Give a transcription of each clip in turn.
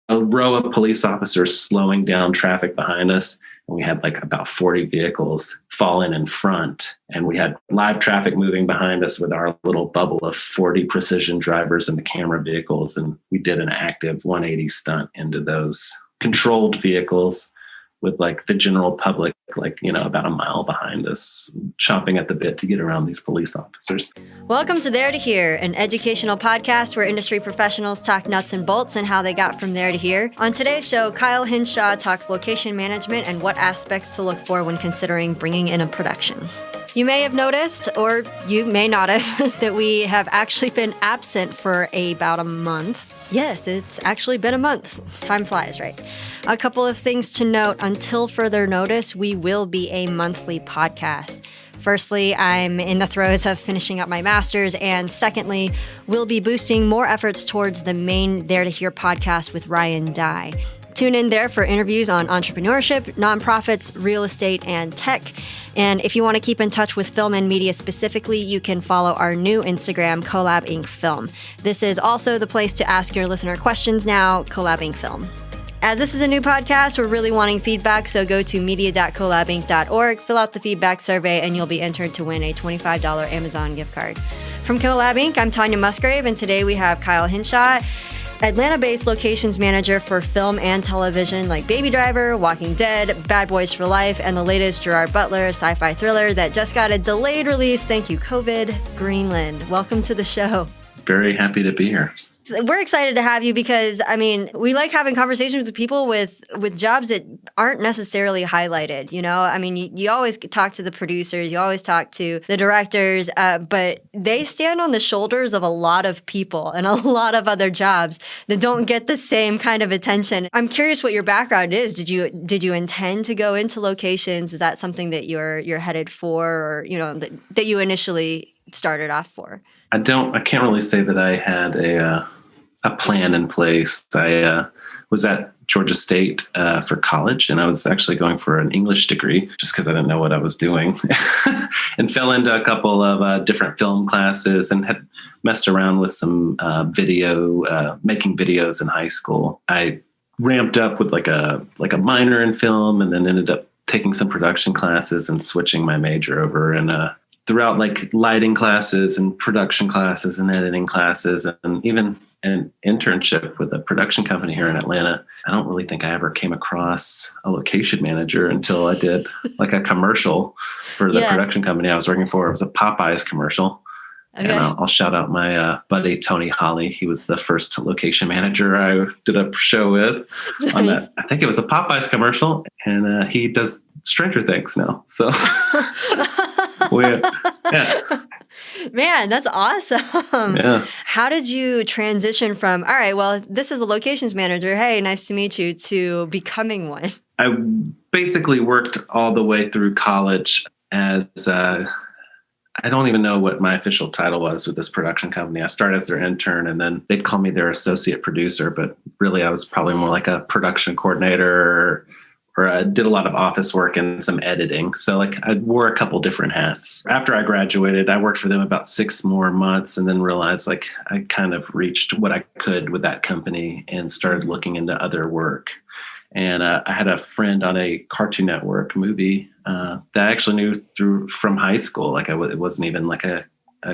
a row of police officers slowing down traffic behind us. And we had like about 40 vehicles fall in front. And we had live traffic moving behind us with our little bubble of 40 precision drivers in the camera vehicles. And we did an active 180 stunt into those controlled vehicles with like the general public, like, about a mile behind us, chomping at the bit to get around these police officers. Welcome to There to Here, an educational podcast where industry professionals talk nuts and bolts and how they got from there to here. On today's show, Kyle Hinshaw talks location management and what aspects to look for when considering bringing in a production. You may have noticed, or you may not have, that we have actually been absent for about a month. Yes, it's actually been a month. Time flies, right? A couple of things to note. Until further notice, we will be a monthly podcast. Firstly, I'm in the throes of finishing up my master's. And secondly, we'll be boosting more efforts towards the main There to Hear podcast with Ryan Dye. Tune in there for interviews on entrepreneurship, nonprofits, real estate, and tech. And if you want to keep in touch with film and media specifically, you can follow our new Instagram, Collab Inc. Film. This is also the place to ask your listener questions now, Collab Inc. Film. As this is a new podcast, we're really wanting feedback, so go to media.collabinc.org, fill out the feedback survey, and you'll be entered to win a $25 Amazon gift card. From Collab Inc., I'm Tanya Musgrave, and today we have Kyle Hinshaw, Atlanta-based locations manager for film and television like Baby Driver, Walking Dead, Bad Boys for Life, and the latest Gerard Butler sci-fi thriller that just got a delayed release. Thank you, COVID, Greenland. Welcome to the show. Very happy to be here. We're excited to have you because, we like having conversations with people with jobs that aren't necessarily highlighted, you always talk to the producers, you always talk to the directors, but they stand on the shoulders of a lot of people and a lot of other jobs that don't get the same kind of attention. I'm curious what your background is. Did you intend to go into locations? Is that something that you're headed for, or, that you initially started off for? I can't really say that I had a plan in place. I was at Georgia State for college, and I was actually going for an English degree just because I didn't know what I was doing and fell into a couple of different film classes and had messed around with some making videos in high school. I ramped up with like a minor in film, and then ended up taking some production classes and switching my major over. And throughout like lighting classes and production classes and editing classes and even an internship with a production company here in Atlanta, I don't really think I ever came across a location manager until I did like a commercial for the production company I was working for. It was a Popeyes commercial. Okay. And I'll shout out my buddy, Tony Holly. He was the first location manager I did a show with on that. I think it was a Popeyes commercial, and he does Stranger Things now. So yeah. Man, that's awesome. Yeah. How did you transition from, all right, well, this is a locations manager, hey, nice to meet you, to becoming one? I basically worked all the way through college as I don't even know what my official title was with this production company. I started as their intern, and then they'd call me their associate producer, but really I was probably more like a production coordinator, or I did a lot of office work and some editing. So like I wore a couple different hats. After I graduated, I worked for them about 6 more months, and then realized like I kind of reached what I could with that company and started looking into other work. And I had a friend on a Cartoon Network movie that I actually knew from high school. Like it wasn't even like a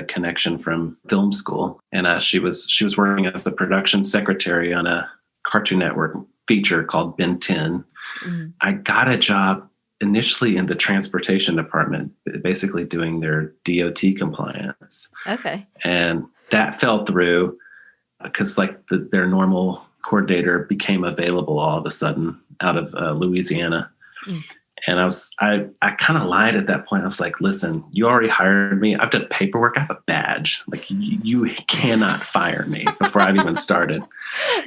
connection from film school. And she was working as the production secretary on a Cartoon Network feature called Ben 10. Mm-hmm. I got a job initially in the transportation department, basically doing their DOT compliance. Okay. And that fell through because like their normal coordinator became available all of a sudden out of Louisiana. Mm. And I kind of lied at that point. I was like, listen, you already hired me. I've done paperwork. I have a badge. Like you cannot fire me before I've even started.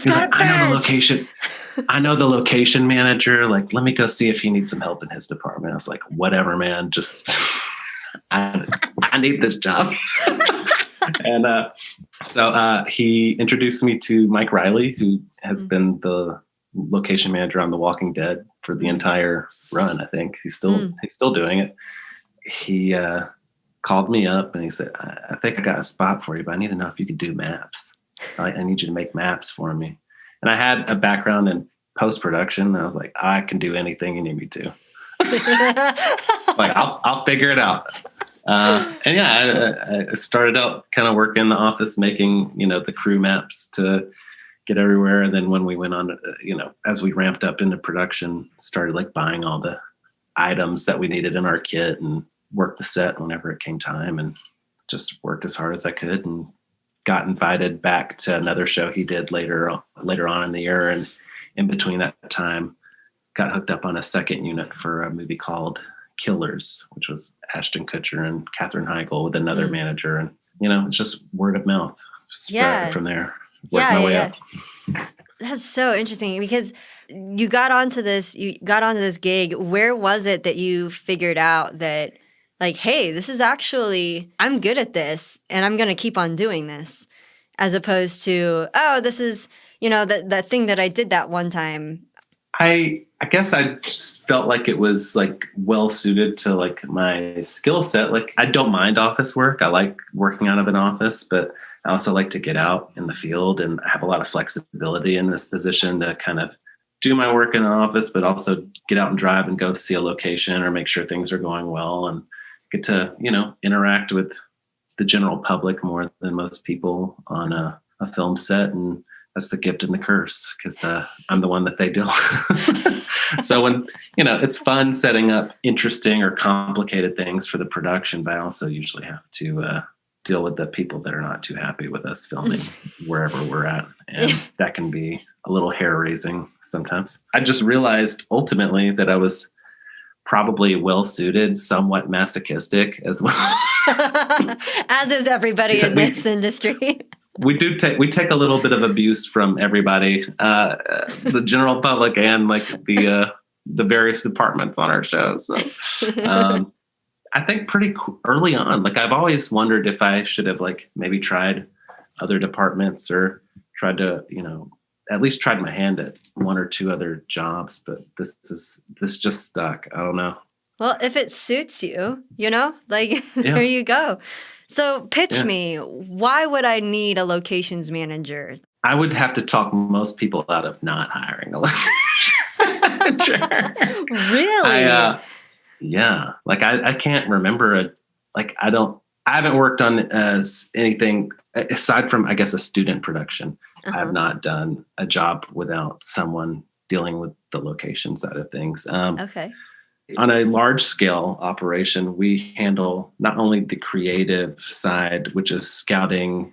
He's like, I know the location manager. Like, let me go see if he needs some help in his department. I was like, whatever, man. Just, I need this job. And so he introduced me to Mike Riley, who has been the location manager on The Walking Dead for the entire run. I think he's still doing it. He called me up and he said, I think I got a spot for you, but I need to know if you could do maps. I need you to make maps for me. And I had a background in post-production. I was like, I can do anything you need me to. Like, I'll figure it out. And yeah, I started out kind of working in the office, making, the crew maps to get everywhere. And then when we went on, as we ramped up into production, started like buying all the items that we needed in our kit and worked the set whenever it came time, and just worked as hard as I could, and got invited back to another show he did later on in the year. And in between that time, got hooked up on a second unit for a movie called Killers, which was Ashton Kutcher and Katherine Heigl with another manager. And, it's just word of mouth. Spread from there. Worked my way up. That's so interesting, because you got onto this gig. Where was it that you figured out that, like, hey, this is actually, I'm good at this and I'm going to keep on doing this, as opposed to, oh, this is, that thing that I did that one time? I guess I just felt like it was like well suited to like my skill set. Like, I don't mind office work. I like working out of an office, but I also like to get out in the field, and I have a lot of flexibility in this position to kind of do my work in the office, but also get out and drive and go see a location or make sure things are going well, and get to, interact with the general public more than most people on a film set. And that's the gift and the curse, because I'm the one that they deal. So when, it's fun setting up interesting or complicated things for the production, but I also usually have to deal with the people that are not too happy with us filming wherever we're at. And that can be a little hair raising sometimes. I just realized ultimately that I was probably well suited, somewhat masochistic as well. As is everybody in this industry. We take a little bit of abuse from everybody, the general public and like the various departments on our shows. So I think pretty early on, like, I've always wondered if I should have like maybe tried other departments or tried to, at least tried my hand at one or two other jobs, but this just stuck. I don't know. Well, if it suits you, there you go. So pitch me, why would I need a locations manager? I would have to talk most people out of not hiring a location manager. Really? Yeah. Like, I can't remember I haven't worked on anything aside from, I guess, a student production. I have not done a job without someone dealing with the location side of things. Okay. On a large scale operation, we handle not only the creative side, which is scouting,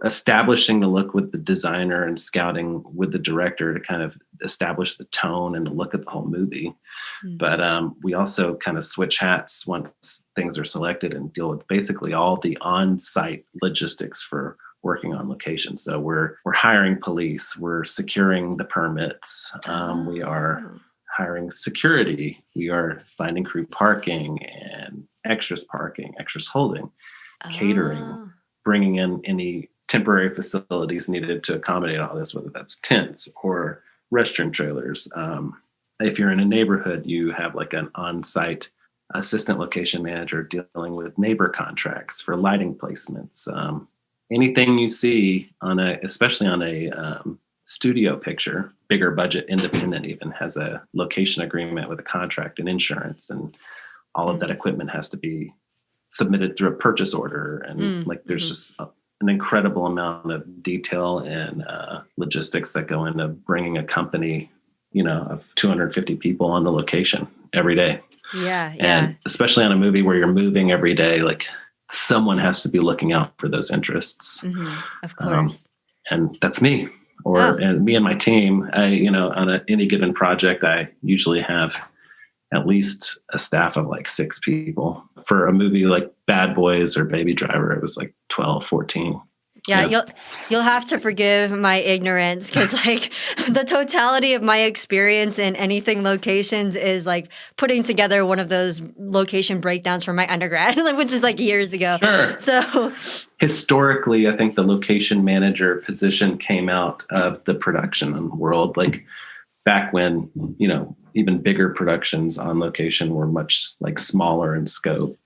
establishing the look with the designer, and scouting with the director to kind of establish the tone and the look of the whole movie. But we also kind of switch hats once things are selected and deal with basically all the on-site logistics for working on location. So we're hiring police, we're securing the permits, we are hiring security, we are finding crew parking and extras parking, extras holding, catering, bringing in any temporary facilities needed to accommodate all this, whether that's tents or restroom trailers. If you're in a neighborhood, you have like an on-site assistant location manager dealing with neighbor contracts for lighting placements. Anything you see especially on a studio picture, bigger budget, independent even, has a location agreement with a contract and insurance, and all of that equipment has to be submitted through a purchase order. And there's just an incredible amount of detail and logistics that go into bringing a company, of 250 people on the location every day. Yeah. And especially on a movie where you're moving every day, like, someone has to be looking out for those interests. Of course. And that's me. And me and my team, on any given project, I usually have at least a staff of like 6 people. For a movie like Bad Boys or Baby Driver, it was like 12, 14. Yeah, you'll have to forgive my ignorance, because like the totality of my experience in anything locations is like putting together one of those location breakdowns for my undergrad, which is like years ago. Sure. So historically, I think the location manager position came out of the production world, like back when, even bigger productions on location were much like smaller in scope.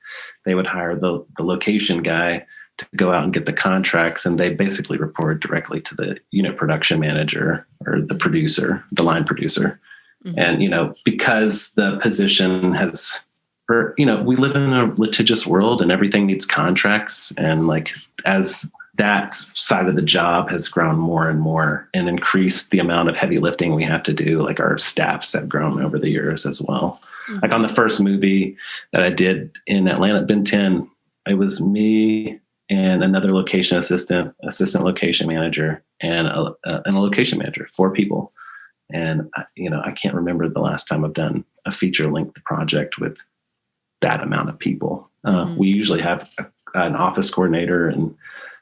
They would hire the location guy to go out and get the contracts, and they basically report directly to the production manager or the producer, the line producer. Mm-hmm. And because the position has, we live in a litigious world and everything needs contracts, and like as that side of the job has grown more and more and increased the amount of heavy lifting we have to do, like our staffs have grown over the years as well. Mm-hmm. Like on the first movie that I did in Atlanta, Ben 10, it was me and another location assistant location manager, and a location manager, 4 people. And I can't remember the last time I've done a feature length project with that amount of people. Mm-hmm. We usually have an office coordinator and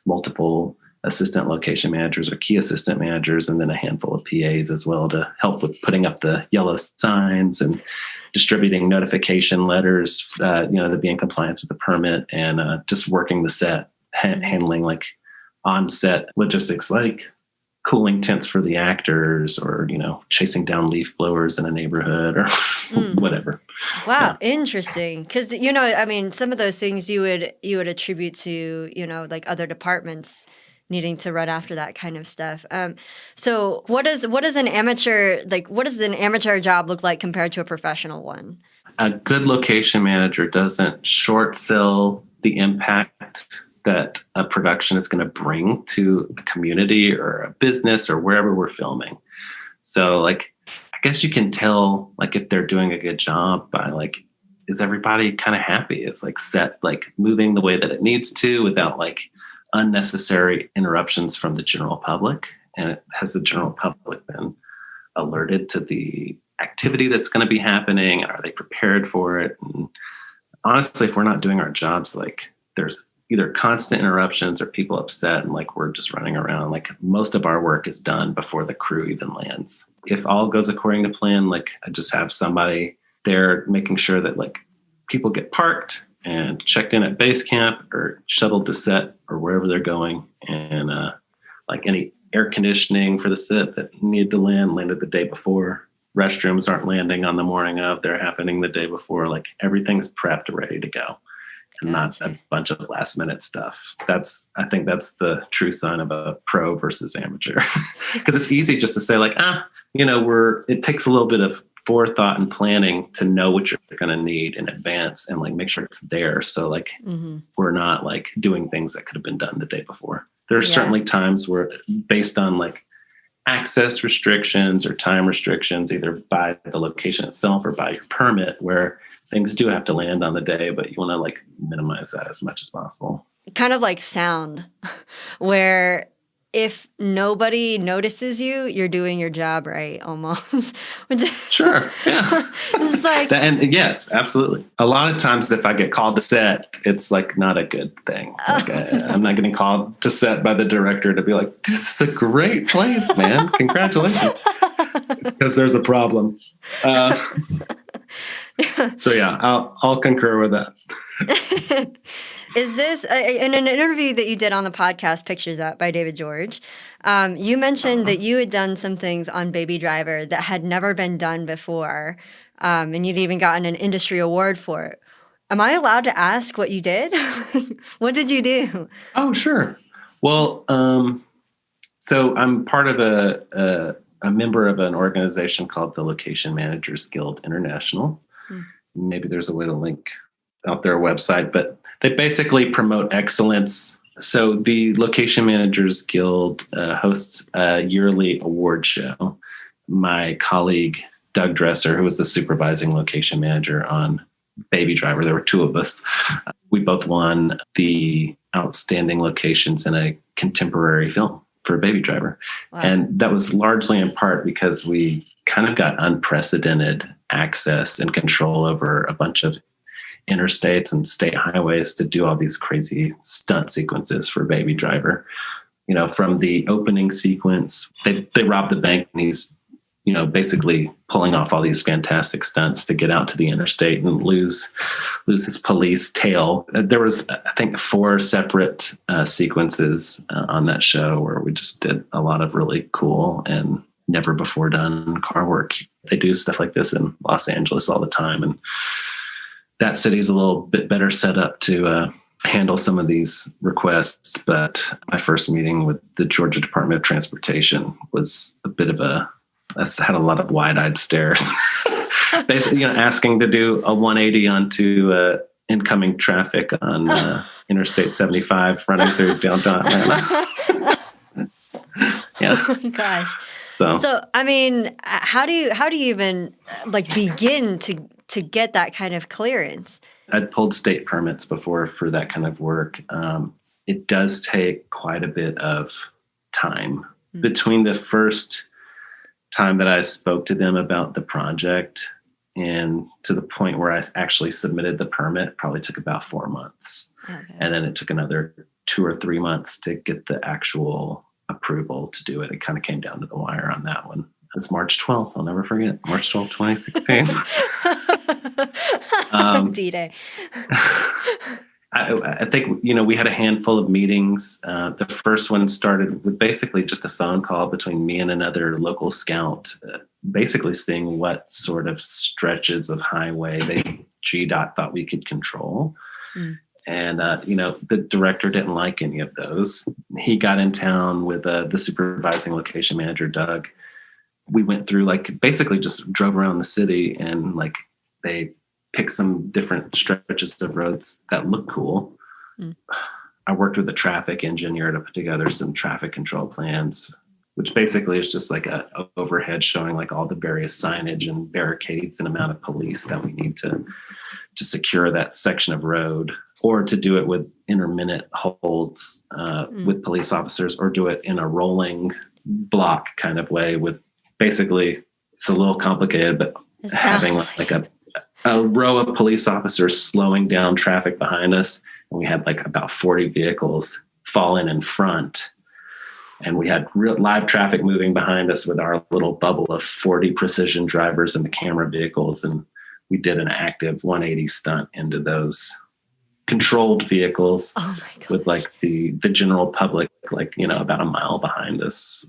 multiple assistant location managers or key assistant managers, and then a handful of PAs as well to help with putting up the yellow signs and distributing notification letters, to be in compliance with the permit, and just working the set, handling like on-set logistics, like cooling tents for the actors, or chasing down leaf blowers in a neighborhood or whatever. Wow, yeah. Interesting. Because some of those things you would attribute to like other departments needing to run after that kind of stuff. So what does an amateur job look like compared to a professional one? A good location manager doesn't short sell the impact that a production is going to bring to a community or a business or wherever we're filming. So like, I guess you can tell like if they're doing a good job by like, is everybody kind of happy? Is like set, like moving the way that it needs to without like unnecessary interruptions from the general public? And has the general public been alerted to the activity that's going to be happening? Are they prepared for it? And honestly, if we're not doing our jobs, like there's either constant interruptions or people upset and like we're just running around. Like most of our work is done before the crew even lands. If all goes according to plan, like I just have somebody there making sure that like people get parked and checked in at base camp or shuttled to set or wherever they're going. And like any air conditioning for the set that needed to landed the day before. Restrooms aren't landing on the morning of, they're happening the day before. Like everything's prepped, ready to go. And not a bunch of last minute stuff. I think that's the true sign of a pro versus amateur. Because it's easy just to say like, it takes a little bit of forethought and planning to know what you're going to need in advance and like make sure it's there. So like we're not like doing things that could have been done the day before. There are certainly times where based on like access restrictions or time restrictions, either by the location itself or by your permit, where things do have to land on the day, but you want to like minimize that as much as possible. Kind of like sound, where if nobody notices you, you're doing your job right, almost. Sure, yeah. It's like and yes, absolutely. A lot of times if I get called to set, it's like not a good thing. Like I'm not getting called to set by the director to be like, this is a great place, man. Congratulations. It's because there's a problem. So yeah, I'll concur with that. Is this in an interview that you did on the podcast Pictures Up by David George? You mentioned that you had done some things on Baby Driver that had never been done before, and you'd even gotten an industry award for it. Am I allowed to ask what you did? What did you do? Oh, sure. Well, so I'm part of a member of an organization called the Location Managers Guild International. Maybe there's a way to link out their website, but they basically promote excellence. So the Location Managers Guild hosts a yearly award show. My colleague, Doug Dresser, who was the supervising location manager on Baby Driver, there were 2 of us. We both won the outstanding locations in a contemporary film for Baby Driver. Wow. And that was largely in part because we kind of got unprecedented access and control over a bunch of interstates and state highways to do all these crazy stunt sequences for Baby Driver. From the opening sequence, they rob the bank and he's, basically pulling off all these fantastic stunts to get out to the interstate and lose his police tail. There was, I think, 4 separate sequences on that show where we just did a lot of really cool and never before done car work. They do stuff like this in Los Angeles all the time. And that city's a little bit better set up to handle some of these requests. But my first meeting with the Georgia Department of Transportation was a bit of that's had a lot of wide-eyed stares. Basically, asking to do a 180 onto incoming traffic on Interstate 75 running through downtown Atlanta. Yeah. Oh my gosh. So I mean, how do you even begin to get that kind of clearance? I'd pulled state permits before for that kind of work. It does take quite a bit of time between the first time that I spoke to them about the project and to the point where I actually submitted the permit. Probably took about 4 months. Okay. And then it took another 2 or 3 months to get the actual approval to do it. It kind of came down to the wire on that one. It's March 12th. I'll never forget. March 12th, 2016. D-Day. I think, we had a handful of meetings. The first one started with basically just a phone call between me and another local scout, basically seeing what sort of stretches of highway GDOT thought we could control. And, the director didn't like any of those. He got in town with the supervising location manager, Doug. We went through, basically just drove around the city and, they picked some different stretches of roads that look cool. I worked with a traffic engineer to put together some traffic control plans, which basically is just like a overhead showing all the various signage and barricades and amount of police that we need to secure that section of road, or to do it with intermittent holds with police officers, or do it in a rolling block kind of way with basically, it's a little complicated, but having a row of police officers slowing down traffic behind us. And we had about 40 vehicles fall in front. And we had real live traffic moving behind us with our little bubble of 40 precision drivers and the camera vehicles. And we did an active 180 stunt into those controlled vehicles with the general public, about a mile behind us,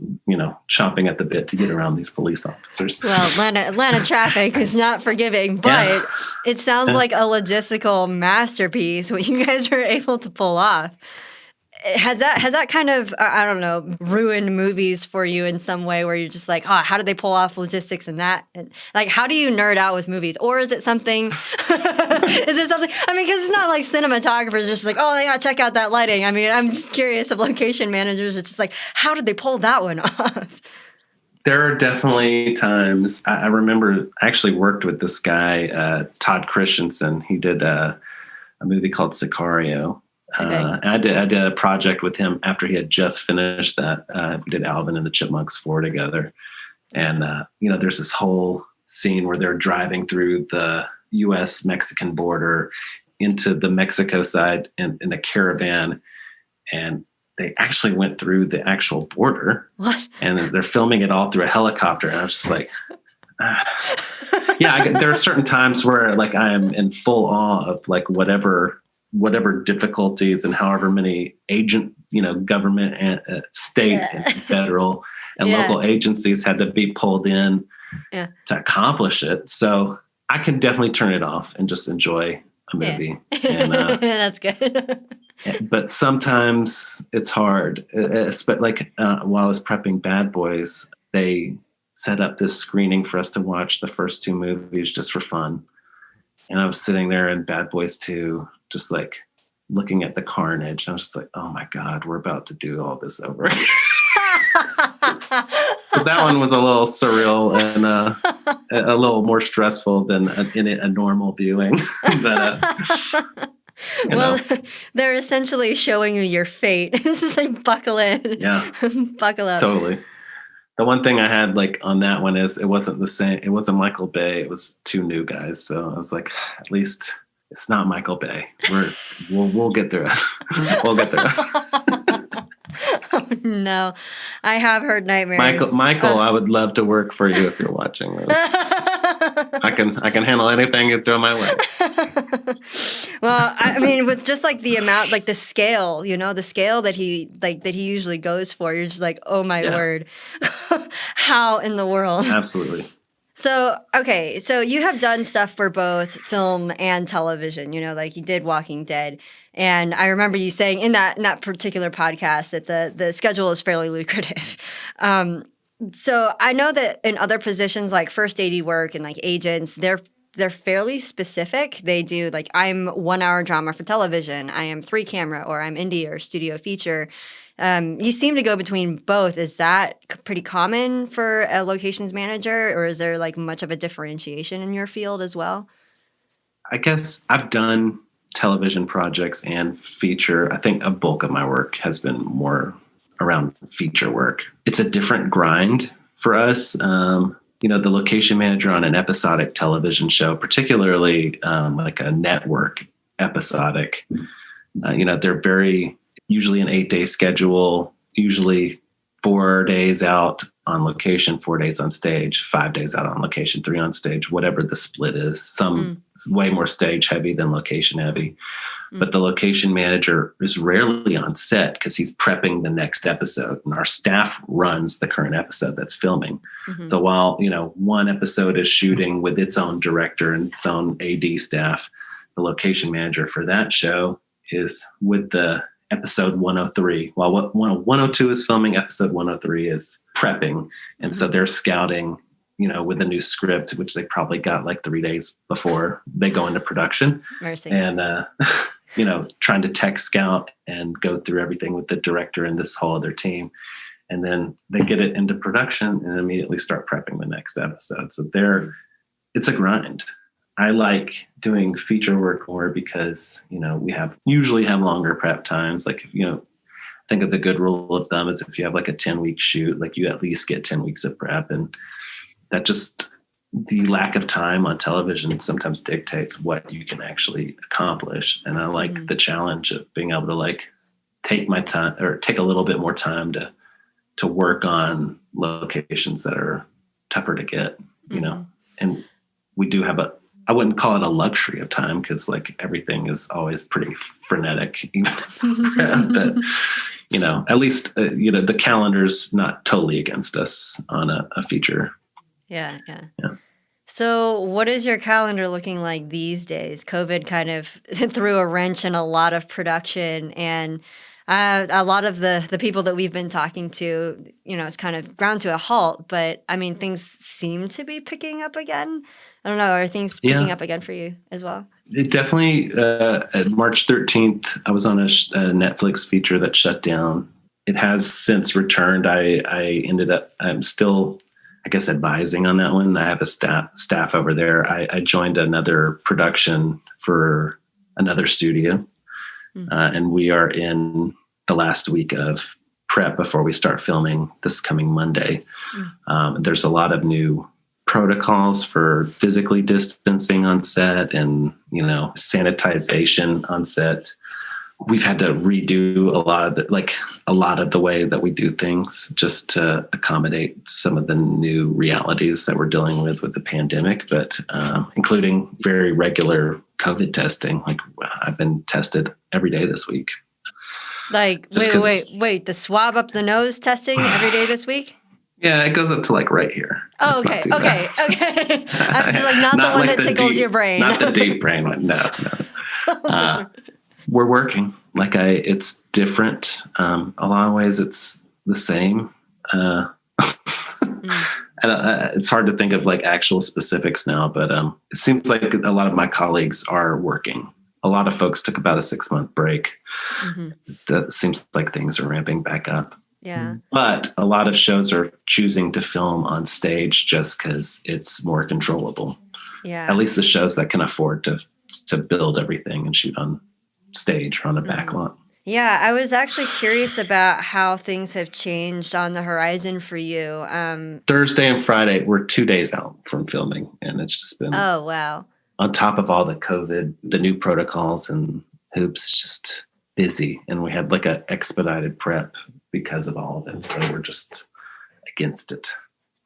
chomping at the bit to get around these police officers. Well, Atlanta traffic is not forgiving, but it sounds like a logistical masterpiece, what you guys were able to pull off. Has that kind of, I don't know, ruined movies for you in some way where you're just how did they pull off logistics in that? And how do you nerd out with movies? Or is it something, because it's not like cinematographers are just they gotta check out that lighting. I mean, I'm just curious if location managers are just how did they pull that one off? There are definitely times. I remember I actually worked with this guy, Todd Christensen. He did a movie called Sicario. Okay. And I did a project with him after he had just finished that. We did Alvin and the Chipmunks 4 together. And, there's this whole scene where they're driving through the U.S.-Mexican border into the Mexico side in a caravan. And they actually went through the actual border. What? And they're filming it all through a helicopter. And I was just there are certain times where I am in full awe of whatever difficulties and however many government and state and federal and local agencies had to be pulled in to accomplish it. So I can definitely turn it off and just enjoy a movie. And, that's good. But sometimes it's hard. But while I was prepping Bad Boys, they set up this screening for us to watch the first 2 movies just for fun. And I was sitting there in Bad Boys 2, just looking at the carnage. I was just oh my God, we're about to do all this over. So that one was a little surreal and a little more stressful than a normal viewing. But, they're essentially showing you your fate. It's just buckle in. Yeah. Buckle up. Totally. The one thing I had on that one is it wasn't the same. It wasn't Michael Bay. It was 2 new guys. So I was at least it's not Michael Bay. We'll get through it. We'll get through it. Oh no, I have heard nightmares. Michael, I would love to work for you if you're watching this. I can handle anything you throw my way. Well, I mean, with just the amount, the scale, the scale that he usually goes for, you're just oh my word, how in the world? Absolutely. Okay, so you have done stuff for both film and television, like you did Walking Dead. And I remember you saying in that particular podcast that the schedule is fairly lucrative. So I know that in other positions like first AD work and like agents, they're fairly specific. They do like I'm 1 hour drama for television, I am 3 camera, or I'm indie or studio feature. You seem to go between both. Is that pretty common for a locations manager, or is there like much of a differentiation in your field as well? I guess I've done television projects and feature. I think a bulk of my work has been more around feature work. It's a different grind for us. The location manager on an episodic television show, particularly like a network episodic, they're very usually an 8-day schedule, usually 4 days out on location, 4 days on stage, 5 days out on location, 3 on stage, whatever the split is. Some is way more stage heavy than location heavy. But the location manager is rarely on set because he's prepping the next episode, and our staff runs the current episode that's filming. So while, one episode is shooting with its own director and its own AD staff, the location manager for that show is with the episode 103. While what 102 is filming, episode 103 is prepping. And so they're scouting, with a new script, which they probably got like 3 days before they go into production. Mercy. And, trying to tech scout and go through everything with the director and this whole other team. And then they get it into production and immediately start prepping the next episode. So it's a grind. I like doing feature work more because, we usually have longer prep times. Like, think of the good rule of thumb is if you have like a 10-week shoot, like you at least get 10 weeks of prep. And that just, the lack of time on television sometimes dictates what you can actually accomplish. And I like the challenge of being able to like take my time or take a little bit more time to work on locations that are tougher to get, and we do have I wouldn't call it a luxury of time because like everything is always pretty frenetic, but at least, the calendar's not totally against us on a feature. Yeah. So what is your calendar looking like these days? COVID kind of threw a wrench in a lot of production, and a lot of the people that we've been talking to, it's kind of ground to a halt. But I mean, things seem to be picking up again. I don't know. Are things picking up again for you as well? It definitely, at March 13th, I was on a Netflix feature that shut down. It has since returned. I'm still, I guess, advising on that one. I have a staff over there. I joined another production for another studio, and we are in the last week of prep before we start filming this coming Monday. There's a lot of new protocols for physically distancing on set and, sanitization on set. We've had to redo a lot of the way that we do things just to accommodate some of the new realities that we're dealing with the pandemic, but including very regular COVID testing. Like I've been tested every day this week. Like, wait, the swab up the nose testing every day this week? Yeah, it goes up to like right here. Oh, okay. I'm just like not the one that tickles your brain. Not the deep brain one. No. We're working. It's different. A lot of ways it's the same. It's hard to think of like actual specifics now, but it seems like a lot of my colleagues are working. A lot of folks took about a 6-month break. That seems like things are ramping back up. Yeah. But a lot of shows are choosing to film on stage just because it's more controllable. Yeah. At least the shows that can afford to build everything and shoot on stage or on a back lot. Yeah, I was actually curious about how things have changed on the horizon for you. Thursday and Friday, we're 2 days out from filming, and it's just been oh wow. On top of all the COVID, the new protocols and hoops, just busy. And we had like an expedited prep because of all of it. So we're just against it.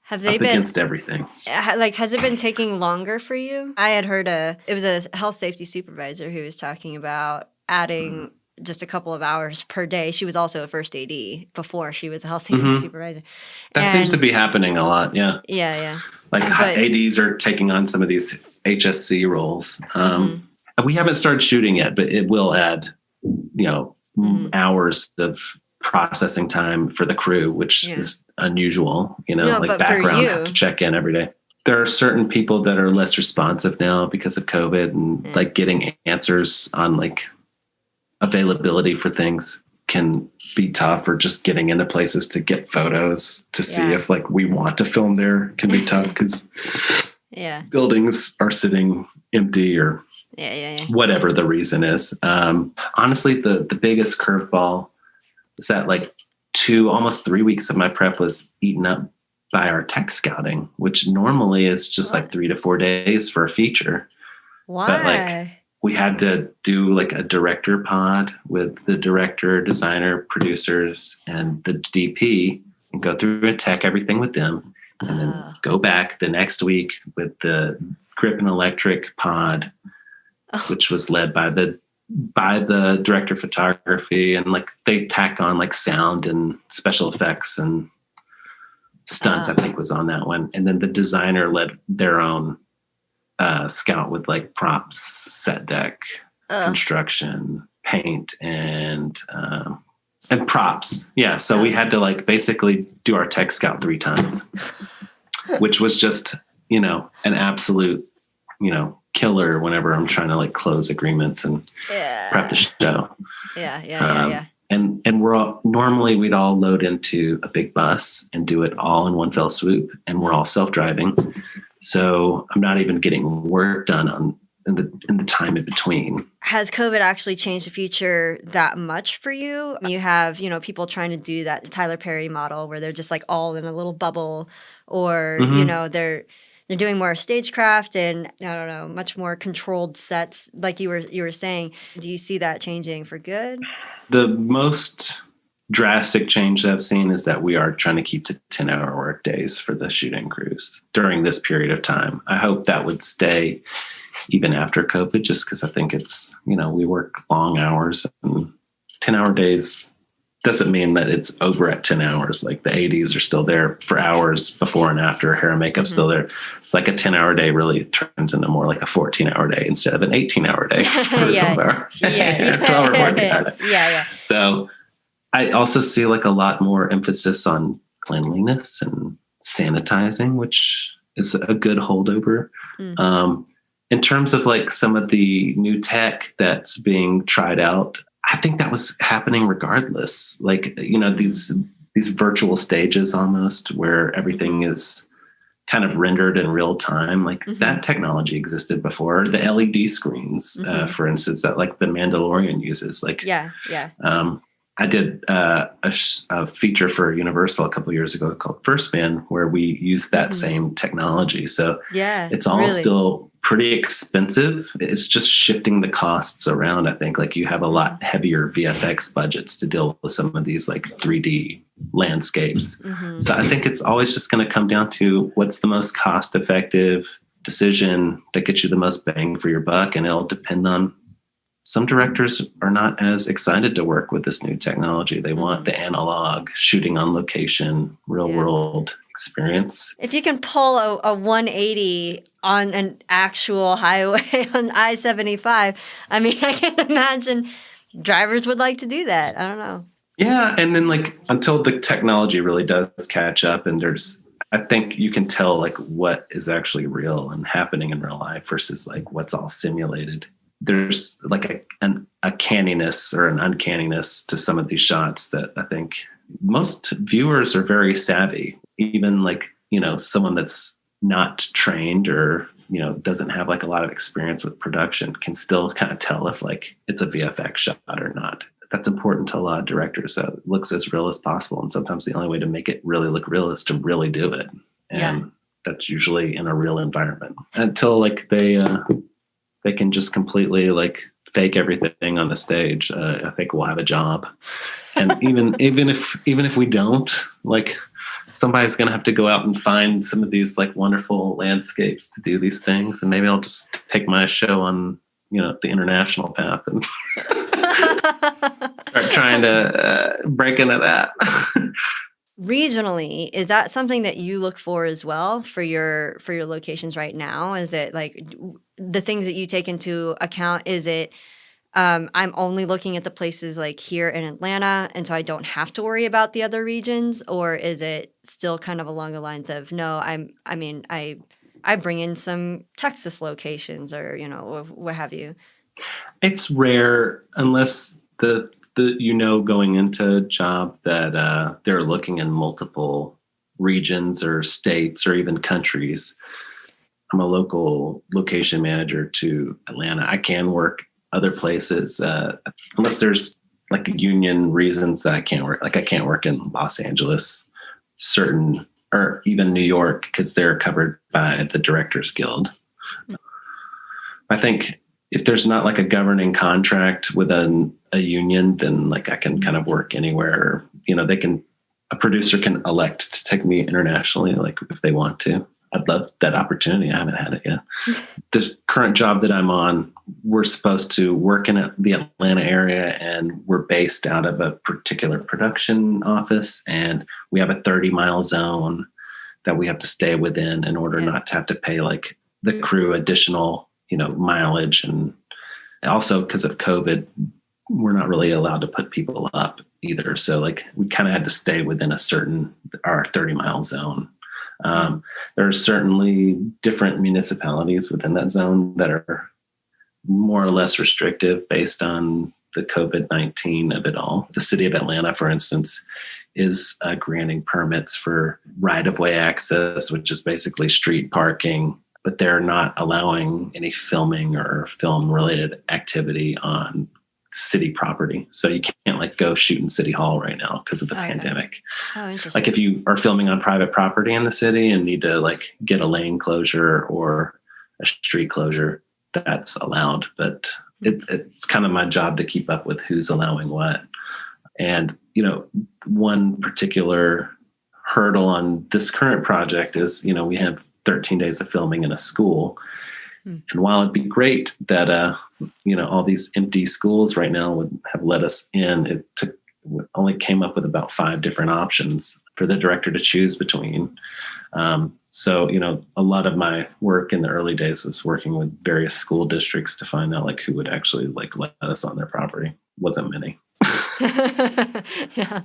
Have they been against everything? Has it been taking longer for you? I had heard it was a health safety supervisor who was talking about adding just a couple of hours per day. She was also a first AD before she was a health safety supervisor. That seems to be happening a lot. Yeah. Yeah. Like ADs are taking on some of these HSC roles. We haven't started shooting yet, but it will add, hours of processing time for the crew, which is unusual, like background have to check in every day. There are certain people that are less responsive now because of COVID and like getting answers on like availability for things can be tough, or just getting into places to get photos to see if like we want to film there can be tough because buildings are sitting empty or whatever the reason is. Honestly, the biggest curveball is that like almost 3 weeks of my prep was eaten up by our tech scouting, which normally is just like 3 to 4 days for a feature. Why? But like we had to do like a director pod with the director, designer, producers, and the DP, and go through and tech everything with them, and then go back the next week with the grip and electric pod, which was led by the director of photography, and like they tack on like sound and special effects and stunts, I think was on that one. And then the designer led their own scout with like props, set deck, construction, paint, and props. Yeah. So we had to like basically do our tech scout 3 times, which was just, an absolute, killer whenever I'm trying to like close agreements and prep the show. And we'd all load into a big bus and do it all in one fell swoop, and we're all self-driving. So I'm not even getting work done in the time in between. Has COVID actually changed the future that much for you? You have, people trying to do that Tyler Perry model where they're just like all in a little bubble, or, they're doing more stagecraft and I don't know, much more controlled sets like you were saying. Do you see that changing for good? The most drastic change that I've seen is that we are trying to keep to 10-hour work days for the shooting crews during this period of time. I hope that would stay even after COVID, just because I think it's, we work long hours, and 10-hour days doesn't mean that it's over at 10 hours. Like the ADs are still there for hours before and after, hair and makeup still there. It's like a 10-hour day really turns into more like a 14-hour day instead of an 18-hour day for a 12-hour 12-hour working hour day. So I also see like a lot more emphasis on cleanliness and sanitizing, which is a good holdover. In terms of like some of the new tech that's being tried out, I think that was happening regardless. Like, these virtual stages almost where everything is kind of rendered in real time. Like that technology existed before. The LED screens, for instance, that like the Mandalorian uses. Like, I did a feature for Universal a couple of years ago called First Man, where we used that same technology. So it's all still pretty expensive. It's just shifting the costs around. I think like you have a lot heavier VFX budgets to deal with some of these like 3D landscapes. So I think it's always just going to come down to what's the most cost effective decision that gets you the most bang for your buck. And it'll depend on, some directors are not as excited to work with this new technology. They want the analog, shooting on location, real world experience. If you can pull a 180 on an actual highway on I-75, I mean, I can imagine drivers would like to do that. I don't know. Yeah. And then like until the technology really does catch up, and I think you can tell like what is actually real and happening in real life versus like what's all simulated. There's like a canniness or an uncanniness to some of these shots that I think most viewers are very savvy. Even like, someone that's not trained or, doesn't have like a lot of experience with production can still kind of tell if like it's a VFX shot or not. That's important to a lot of directors. So it looks as real as possible. And sometimes the only way to make it really look real is to really do it. And that's usually in a real environment until like they can just completely like fake everything on the stage. I think we'll have a job. And even if we don't, like somebody's going to have to go out and find some of these like wonderful landscapes to do these things. And maybe I'll just take my show on, the international path and start trying to break into that. regionally, is that something that you look for as well for your locations right now? Is it like the things that you take into account? Is it I'm only looking at the places like here in Atlanta, and so I don't have to worry about the other regions, or is it still kind of along the lines of no, I bring in some Texas locations or what have you? It's rare unless the going into a job that they're looking in multiple regions or states or even countries. I'm a local location manager to Atlanta. I can work other places unless there's like union reasons that I can't work. Like I can't work in Los Angeles, certain or even New York because they're covered by the Directors Guild. I think if there's not like a governing contract with a union, then like I can kind of work anywhere. A producer can elect to take me internationally, like if they want to. I'd love that opportunity. I haven't had it yet. The current job that I'm on, we're supposed to work in the Atlanta area, and we're based out of a particular production office, and we have a 30-mile zone that we have to stay within in order not to have to pay like the crew additional, mileage. And also because of COVID, we're not really allowed to put people up either. So like we kind of had to stay within our 30-mile zone. There are certainly different municipalities within that zone that are more or less restrictive based on the COVID-19 of it all. The city of Atlanta, for instance, is granting permits for right-of-way access, which is basically street parking, but they're not allowing any filming or film-related activity on city property. So you can't like go shoot in City Hall right now because of the pandemic. Oh, interesting. Like if you are filming on private property in the city and need to like get a lane closure or a street closure, that's allowed. But it's kind of my job to keep up with who's allowing what. And, one particular hurdle on this current project is, we have 13 days of filming in a school. And while it'd be great that, all these empty schools right now would have let us in, it only came up with about 5 different options for the director to choose between. So, a lot of my work in the early days was working with various school districts to find out like who would actually like let us on their property. Wasn't many. Yeah.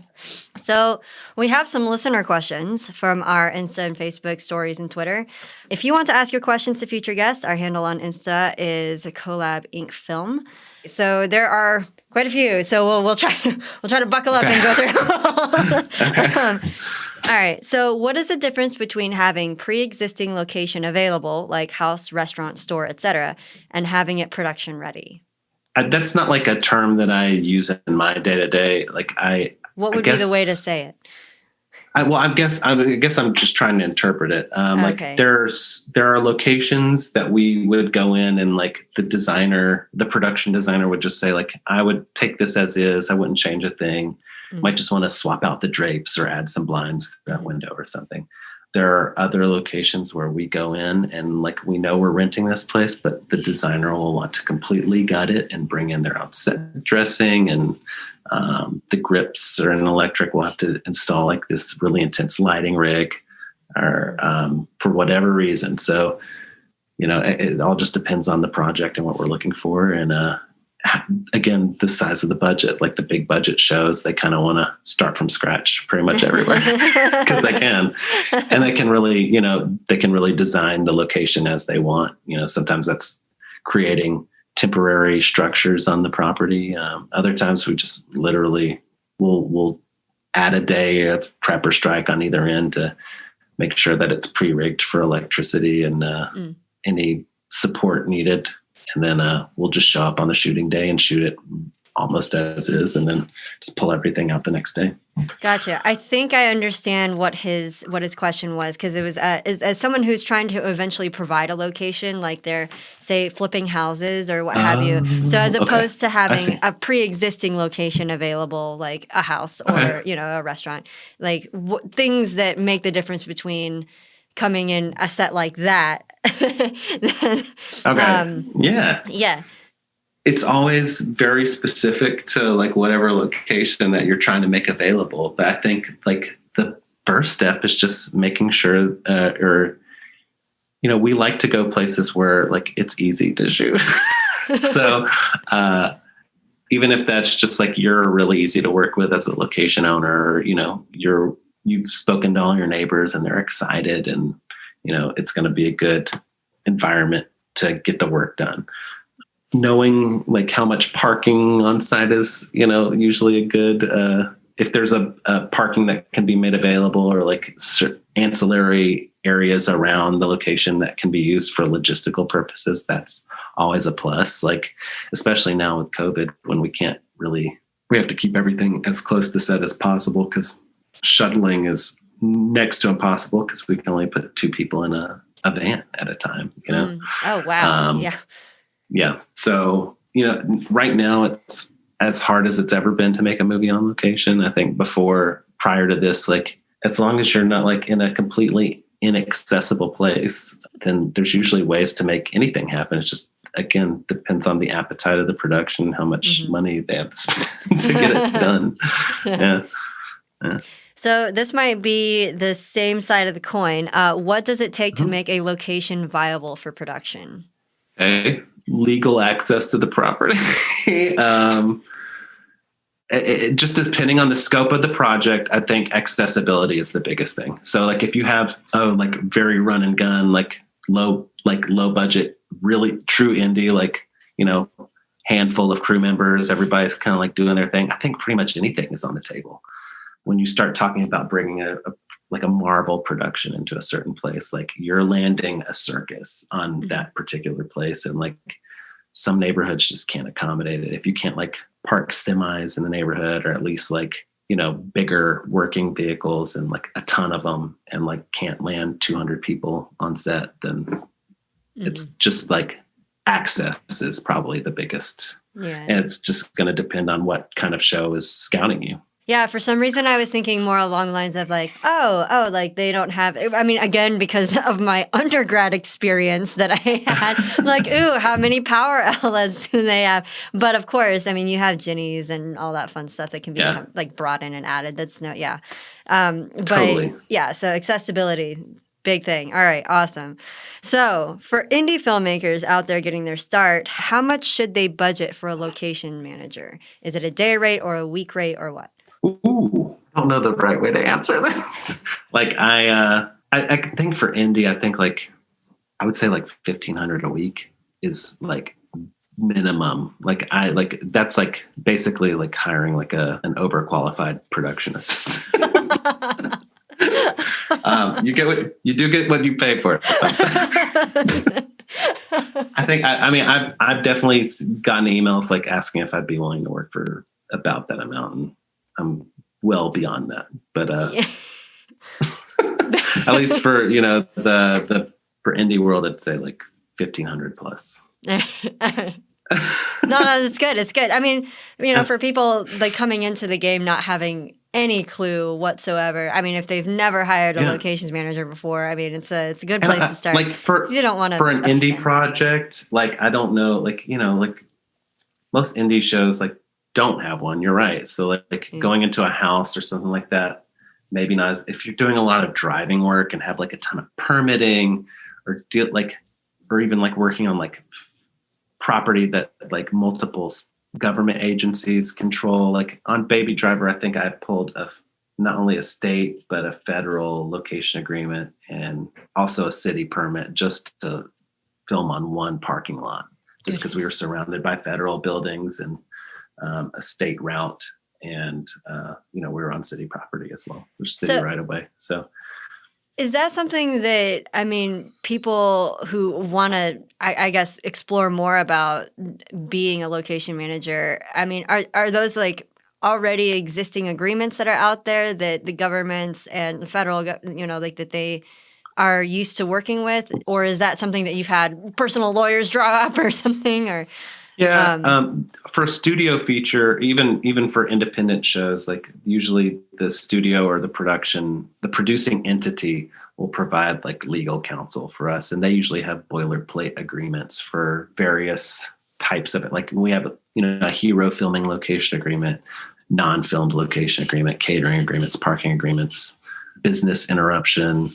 So we have some listener questions from our Insta and Facebook stories and Twitter. If you want to ask your questions to future guests, our handle on Insta is Collab Inc. Film. So there are quite a few. So we'll try to buckle up and go through. Okay. All right. So what is the difference between having pre-existing location available, like house, restaurant, store, etc., and having it production ready? That's not like a term that I use in my day-to-day. What would be the way to say it? I guess I'm just trying to interpret it. Like there are locations that we would go in and like the production designer would just say like, I would take this as is. I wouldn't change a thing. Might just want to swap out the drapes or add some blinds to that window or something. There are other locations where we go in and like we know we're renting this place, but the designer will want to completely gut it and bring in their own set dressing, and the grips or an electric will have to install like this really intense lighting rig or for whatever reason. So, it all just depends on the project and what we're looking for. And again, the size of the budget, like the big budget shows, they kind of want to start from scratch pretty much everywhere because they can, and they can really design the location as they want. Sometimes that's creating temporary structures on the property. Other times we just literally we'll add a day of prep or strike on either end to make sure that it's pre-rigged for electricity and any support needed. And then we'll just show up on the shooting day and shoot it almost as is, and then just pull everything out the next day. Gotcha. I think I understand what his question was, because it was as someone who's trying to eventually provide a location, like they're, say, flipping houses or what have you. So as opposed to having a pre-existing location available, like a house or a restaurant, like things that make the difference between coming in a set like that. Yeah. It's always very specific to like whatever location that you're trying to make available. But I think like the first step is just making sure, we like to go places where like it's easy to shoot. So even if that's just like you're really easy to work with as a location owner, or, you've spoken to all your neighbors and they're excited, and it's going to be a good environment to get the work done. Knowing like how much parking on site is, usually a good, if there's a parking that can be made available, or like ancillary areas around the location that can be used for logistical purposes, that's always a plus. Like, especially now with COVID, when we have to keep everything as close to set as possible, because shuttling is next to impossible, because we can only put 2 people in a van at a time, Oh, wow. Yeah. So, right now it's as hard as it's ever been to make a movie on location. I think prior to this, like, as long as you're not like in a completely inaccessible place, then there's usually ways to make anything happen. It's just, again, depends on the appetite of the production, how much money they have to spend to get it done. Yeah. So this might be the same side of the coin. What does it take to make a location viable for production? Okay. Legal access to the property. It just depending on the scope of the project, I think accessibility is the biggest thing. So like if you have like very run and gun, like low budget, really true indie, like, handful of crew members, everybody's kind of like doing their thing, I think pretty much anything is on the table. When you start talking about bringing a Marvel production into a certain place, like you're landing a circus on that particular place, and like some neighborhoods just can't accommodate it. If you can't like park semis in the neighborhood, or at least like, bigger working vehicles and like a ton of them, and like can't land 200 people on set, then it's just like access is probably the biggest. Yeah. And it's just going to depend on what kind of show is scouting you. Yeah, for some reason I was thinking more along the lines of like, like they don't have, I mean, again, because of my undergrad experience that I had, like, how many power outlets do they have? But of course, I mean, you have Ginnies and all that fun stuff that can be like brought in and added. That's Totally. But yeah, so accessibility, big thing. All right, awesome. So for indie filmmakers out there getting their start, how much should they budget for a location manager? Is it a day rate or a week rate or what? Ooh, I don't know the right way to answer this. Like I think for indie, I think like I would say like $1,500 a week is like minimum. Like that's like basically like hiring like an overqualified production assistant. You do get what you pay for. I think I've definitely gotten emails like asking if I'd be willing to work for about that amount, and I'm well beyond that, but at least for the for indie world, I'd say like 1,500 plus. No, it's good. It's good. I mean, for people like coming into the game not having any clue whatsoever. I mean, if they've never hired a locations manager before, I mean, it's a good place to start. Like you don't want to for an indie project. Like I don't know, like like most indie shows like don't have one. You're right. So like going into a house or something like that, maybe not. If you're doing a lot of driving work and have like a ton of permitting, or or even like working on like property that like multiple government agencies control. Like on Baby Driver, I think I pulled not only a state but a federal location agreement and also a city permit just to film on one parking lot, just because we were surrounded by federal buildings and a state route, and we were on city property as well, which is city right away. So is that something that, I mean, people who want to, I guess, explore more about being a location manager, I mean, are those like already existing agreements that are out there that the governments and the federal, like that they are used to working with? Or is that something that you've had personal lawyers draw up or something? Or for a studio feature, even for independent shows, like usually the studio or the producing entity will provide like legal counsel for us, and they usually have boilerplate agreements for various types of it. Like we have a hero filming location agreement, non-filmed location agreement, catering agreements, parking agreements, business interruption,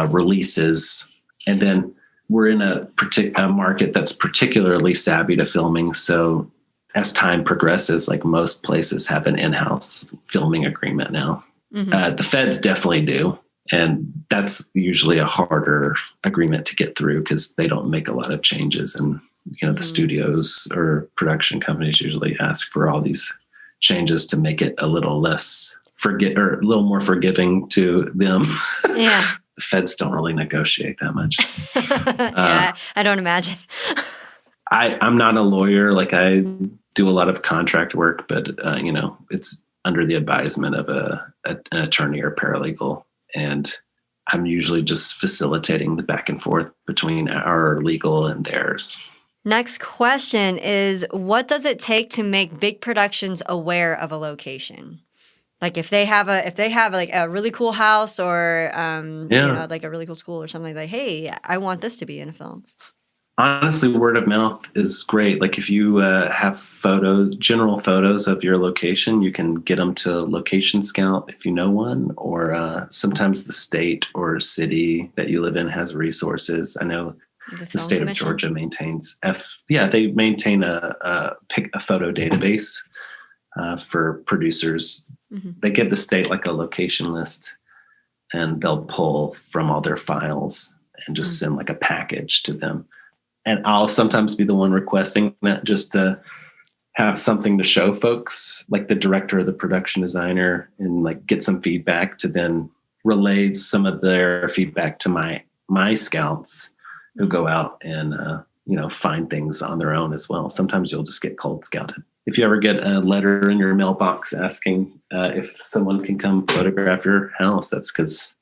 releases. And then we're in a market that's particularly savvy to filming. So as time progresses, like most places have an in-house filming agreement now. The feds definitely do. And that's usually a harder agreement to get through because they don't make a lot of changes. And, the studios or production companies usually ask for all these changes to make it a little less a little more forgiving to them. Yeah. The feds don't really negotiate that much. I don't imagine. I'm not a lawyer. Like I do a lot of contract work, but it's under the advisement of an attorney or paralegal. And I'm usually just facilitating the back and forth between our legal and theirs. Next question is, what does it take to make big productions aware of a location? Like if they have like a really cool house or like a really cool school or something, like, hey, I want this to be in a film. Honestly, word of mouth is great. Like if you have general photos of your location, you can get them to Location Scout if you know one, or sometimes the state or city that you live in has resources. I know the state of Georgia maintains they maintain a photo database for producers. They give the state like a location list, and they'll pull from all their files and just send like a package to them. And I'll sometimes be the one requesting that just to have something to show folks, like the director or the production designer, and like get some feedback to then relay some of their feedback to my scouts who go out and find things on their own as well. Sometimes you'll just get cold scouted. If you ever get a letter in your mailbox asking if someone can come photograph your house, that's because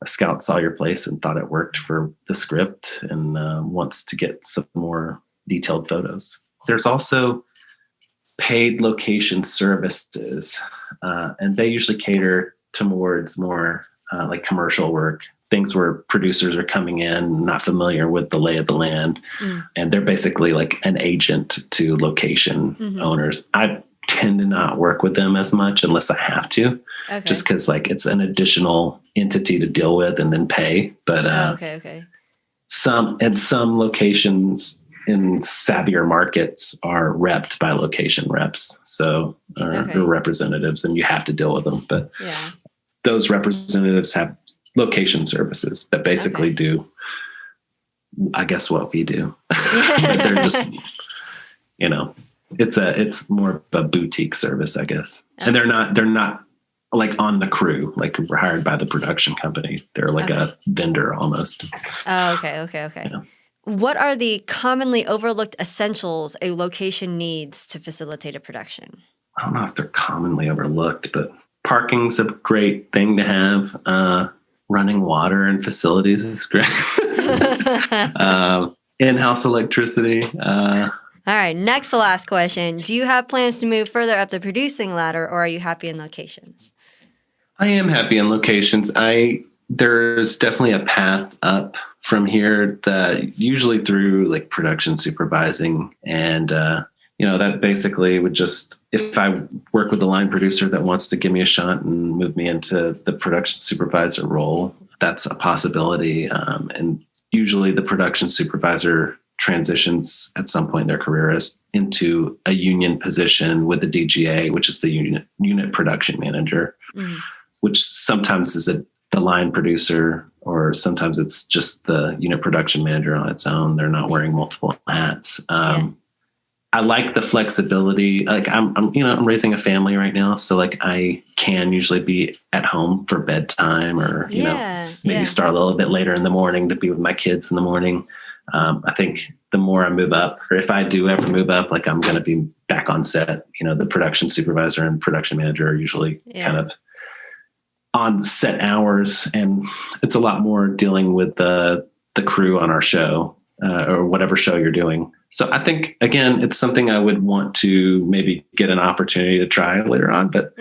a scout saw your place and thought it worked for the script and wants to get some more detailed photos. There's also paid location services, and they usually cater towards more like commercial work, things where producers are coming in not familiar with the lay of the land, and they're basically like an agent to location owners. I tend to not work with them as much unless I have to, just because like it's an additional entity to deal with and then pay. But some locations in savvier markets are repped by location reps, so or representatives, and you have to deal with them. But those representatives have location services that basically do, I guess, what we do. But they're just, it's more of a boutique service, I guess. And they're not like on the crew, like we're hired by the production company. They're like a vendor almost. Oh, okay. Yeah. What are the commonly overlooked essentials a location needs to facilitate a production? I don't know if they're commonly overlooked, but parking's a great thing to have. Running water in facilities is great. In-house electricity. All right, next to last question. Do you have plans to move further up the producing ladder, or are you happy in locations? I am happy in locations. There's definitely a path up from here, that usually through like production supervising, and that basically would just, if I work with a line producer that wants to give me a shot and move me into the production supervisor role, that's a possibility. And usually the production supervisor transitions at some point in their career into a union position with the DGA, which is the unit production manager, which sometimes is the line producer, or sometimes it's just the unit production manager on its own. They're not wearing multiple hats. I like the flexibility. Like I'm raising a family right now, so like I can usually be at home for bedtime, or maybe start a little bit later in the morning to be with my kids in the morning. I think the more I move up, or if I do ever move up, like I'm going to be back on set. The production supervisor and production manager are usually kind of on set hours, and it's a lot more dealing with the crew on our show, or whatever show you're doing. So I think, again, it's something I would want to maybe get an opportunity to try later on, but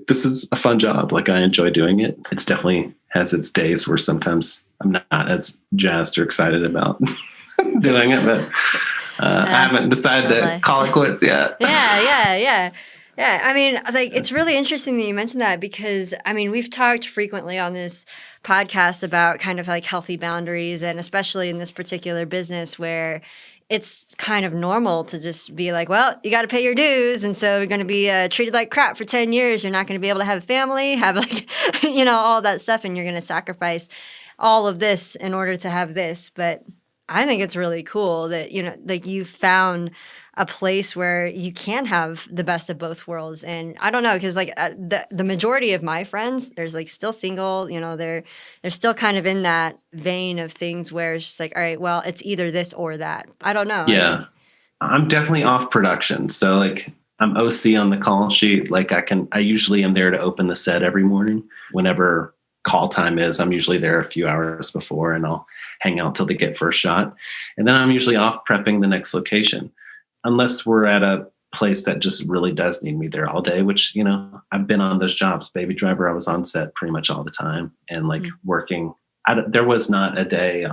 this is a fun job. Like I enjoy doing it. It's definitely has its days where sometimes I'm not as jazzed or excited about doing it, but I haven't decided to call it quits yet. Yeah. Yeah, I mean, like, it's really interesting that you mentioned that because, I mean, we've talked frequently on this podcast about kind of like healthy boundaries, and especially in this particular business where it's kind of normal to just be like, well, you got to pay your dues. And so you're going to be treated like crap for 10 years. You're not going to be able to have a family, have like, all that stuff. And you're going to sacrifice all of this in order to have this. But I think it's really cool that, like you've found a place where you can have the best of both worlds. And I don't know, because like the majority of my friends, there's like still single, they're still kind of in that vein of things where it's just like, all right, well, it's either this or that. I don't know. Yeah. I'm definitely off production. So like I'm OC on the call sheet. Like I usually am there to open the set every morning. Whenever call time is, I'm usually there a few hours before, and I'll hang out till they get first shot. And then I'm usually off prepping the next location. Unless we're at a place that just really does need me there all day, which, I've been on those jobs. Baby Driver, I was on set pretty much all the time and like working. There was not a day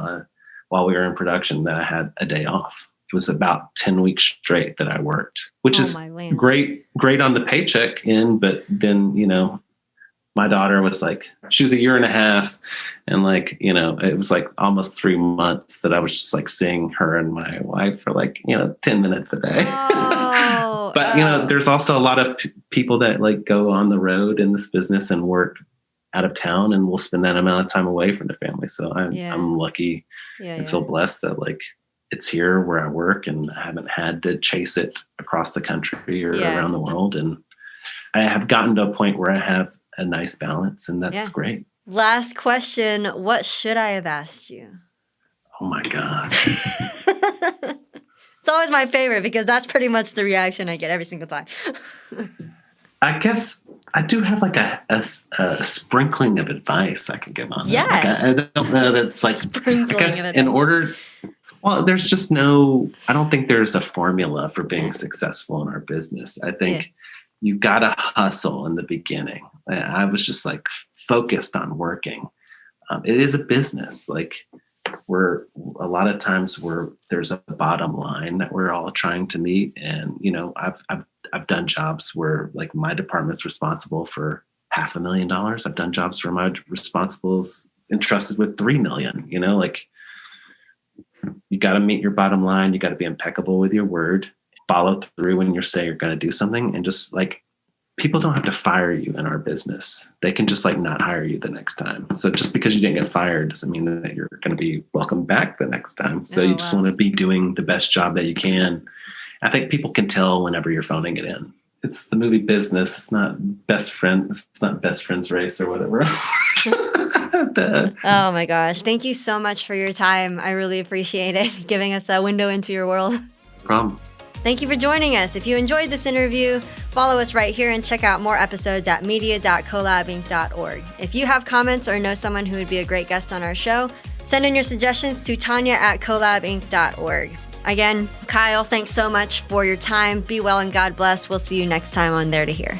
while we were in production that I had a day off. It was about 10 weeks straight that I worked, which is great on the paycheck end. But then, my daughter was like, she was a year and a half. And like, it was like almost 3 months that I was just like seeing her and my wife for like, 10 minutes a day. Oh, but, there's also a lot of people that like go on the road in this business and work out of town, and will spend that amount of time away from their family. So I'm lucky and feel blessed that like it's here where I work, and I haven't had to chase it across the country or around the world. And I have gotten to a point where I have a nice balance, and that's great. Last question. What should I have asked you? Oh my God. It's always my favorite because that's pretty much the reaction I get every single time. I guess I do have like a sprinkling of advice I can give on that. Like I don't know that's like sprinkling I guess of advice. in order. Well, there's just I don't think there's a formula for being successful in our business. I think you got to hustle in the beginning. I was just like focused on working. It is a business. Like a lot of times there's a bottom line that we're all trying to meet. And, I've done jobs where like my department's responsible for $500,000. I've done jobs where my responsible is entrusted with 3 million, like you got to meet your bottom line. You got to be impeccable with your word, follow through when you say you're going to do something, and just like, people don't have to fire you in our business. They can just like not hire you the next time. So just because you didn't get fired doesn't mean that you're going to be welcome back the next time. So you just want to be doing the best job that you can. I think people can tell whenever you're phoning it in. It's the movie business. It's not best friend's race or whatever. Oh my gosh. Thank you so much for your time. I really appreciate it. Giving us a window into your world. No problem. Thank you for joining us. If you enjoyed this interview, follow us right here and check out more episodes at media.collabinc.org. If you have comments or know someone who would be a great guest on our show, send in your suggestions to Tanya@collabinc.org. Again, Kyle, thanks so much for your time. Be well and God bless. We'll see you next time on There to Hear.